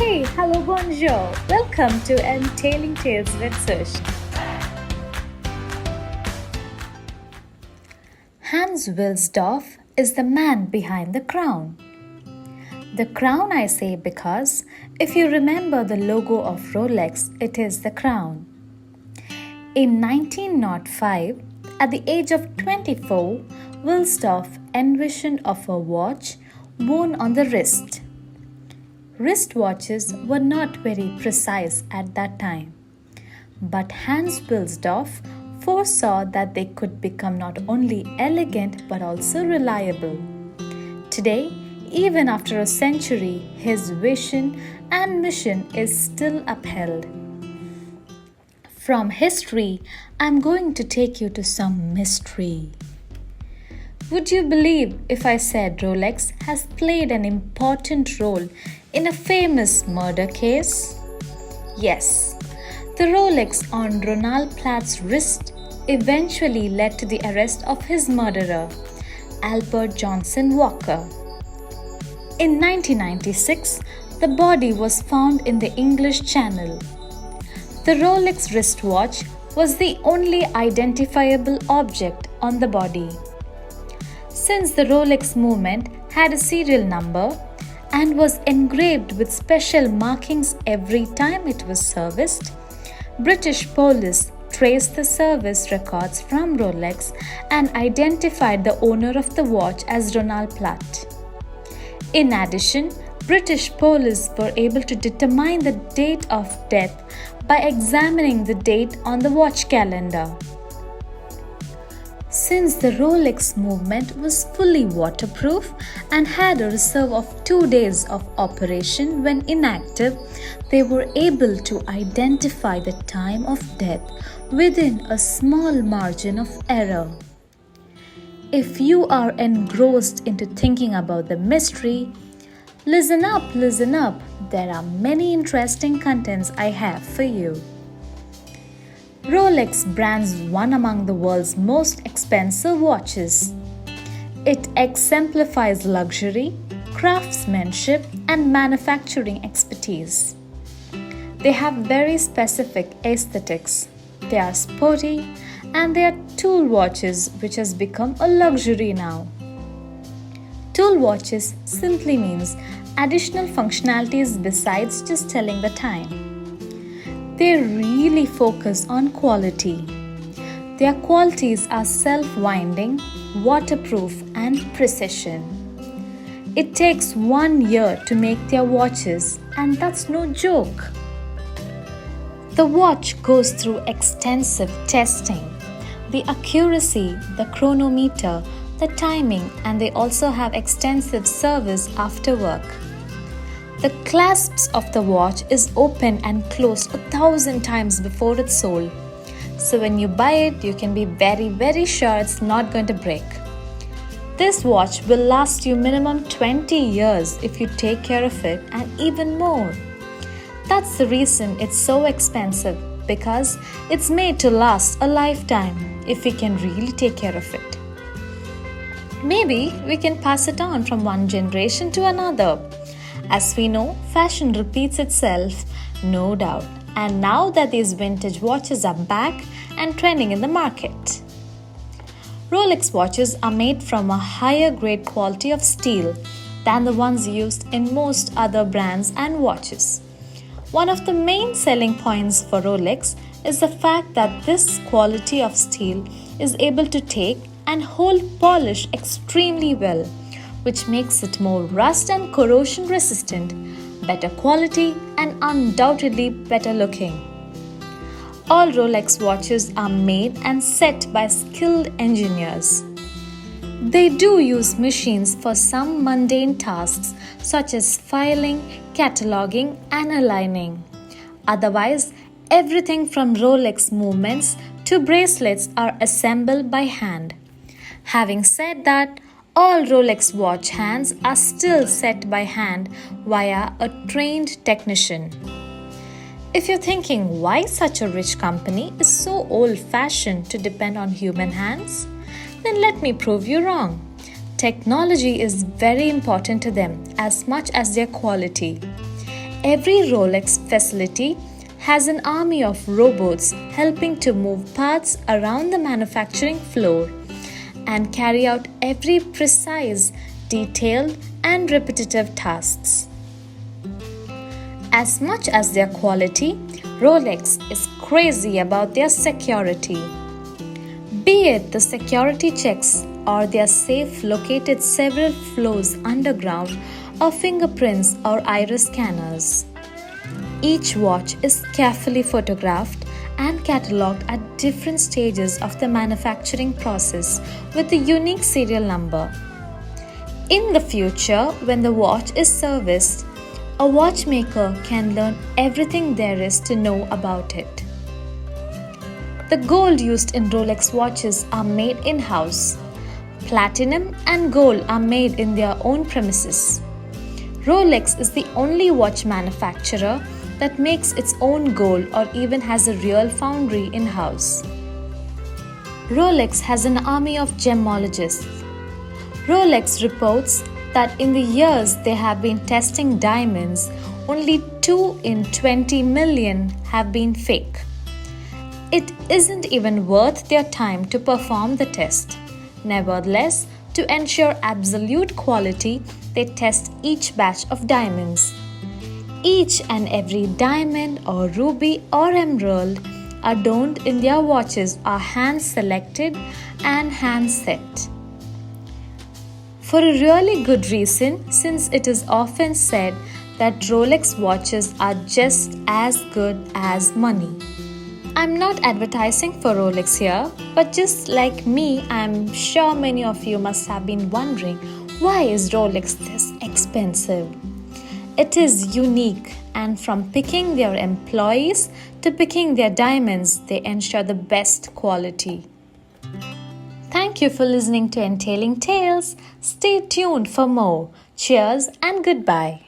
Hey, hello, bonjour. Welcome to Entailing Tales with Sush. Hans Wilsdorf is the man behind the crown. The crown, I say, because if you remember the logo of Rolex, it is the crown. In 1905, at the age of 24, Wilsdorf envisioned of a watch worn on the wrist. Wristwatches were not very precise at that time, but Hans Wilsdorf foresaw that they could become not only elegant but also reliable. Today, even after a century, his vision and mission is still upheld. From history, I'm going to take you to some mystery. Would you believe if I said Rolex has played an important role in a famous murder case? Yes, the Rolex on Ronald Platt's wrist eventually led to the arrest of his murderer, Albert Johnson Walker. In 1996, the body was found in the English Channel. The Rolex wristwatch was the only identifiable object on the body. Since the Rolex movement had a serial number and was engraved with special markings every time it was serviced, British police traced the service records from Rolex and identified the owner of the watch as Ronald Platt. In addition, British police were able to determine the date of death by examining the date on the watch calendar. Since the Rolex movement was fully waterproof and had a reserve of 2 days of operation when inactive, they were able to identify the time of death within a small margin of error. If you are engrossed into thinking about the mystery, listen up, there are many interesting contents I have for you. Rolex brands one among the world's most expensive watches. It exemplifies luxury, craftsmanship, and manufacturing expertise. They have very specific aesthetics. They are sporty, and they are tool watches, which has become a luxury now. Tool watches simply means additional functionalities besides just telling the time. They really focus on quality. Their qualities are self-winding, waterproof, and precision. It takes 1 year to make their watches, and that's no joke. The watch goes through extensive testing. The accuracy, the chronometer, the timing, and they also have extensive service after work. The clasps of the watch is opened and closed 1,000 times before it's sold. So when you buy it, you can be very sure it's not going to break. This watch will last you minimum 20 years if you take care of it, and even more. That's the reason it's so expensive, because it's made to last a lifetime if we can really take care of it. Maybe we can pass it on from one generation to another. As we know, fashion repeats itself, no doubt. And now that these vintage watches are back and trending in the market. Rolex watches are made from a higher grade quality of steel than the ones used in most other brands and watches. One of the main selling points for Rolex is the fact that this quality of steel is able to take and hold polish extremely well, which makes it more rust and corrosion resistant, better quality, and undoubtedly better looking. All Rolex watches are made and set by skilled engineers. They do use machines for some mundane tasks such as filing, cataloging, and aligning. Otherwise, everything from Rolex movements to bracelets are assembled by hand. Having said that, all Rolex watch hands are still set by hand via a trained technician. If you're thinking why such a rich company is so old-fashioned to depend on human hands, then let me prove you wrong. Technology is very important to them as much as their quality. Every Rolex facility has an army of robots helping to move parts around the manufacturing floor and carry out every precise, detailed, and repetitive tasks. As much as their quality, Rolex is crazy about their security. Be it the security checks or their safe located several floors underground or fingerprints or iris scanners. Each watch is carefully photographed and catalogued at different stages of the manufacturing process with a unique serial number. In the future, when the watch is serviced, a watchmaker can learn everything there is to know about it. The gold used in Rolex watches are made in-house. Platinum and gold are made in their own premises. Rolex is the only watch manufacturer that makes its own gold or even has a real foundry in-house. Rolex has an army of gemologists. Rolex reports that in the years they have been testing diamonds, only 2 in 20 million have been fake. It isn't even worth their time to perform the test. Nevertheless, to ensure absolute quality, they test each batch of diamonds. Each and every diamond or ruby or emerald adorned in their watches are hand-selected and hand-set. For a really good reason, since it is often said that Rolex watches are just as good as money. I'm not advertising for Rolex here, but just like me, I'm sure many of you must have been wondering, why is Rolex this expensive? It is unique, and from picking their employees to picking their diamonds, they ensure the best quality. Thank you for listening to Entailing Tales. Stay tuned for more. Cheers and goodbye.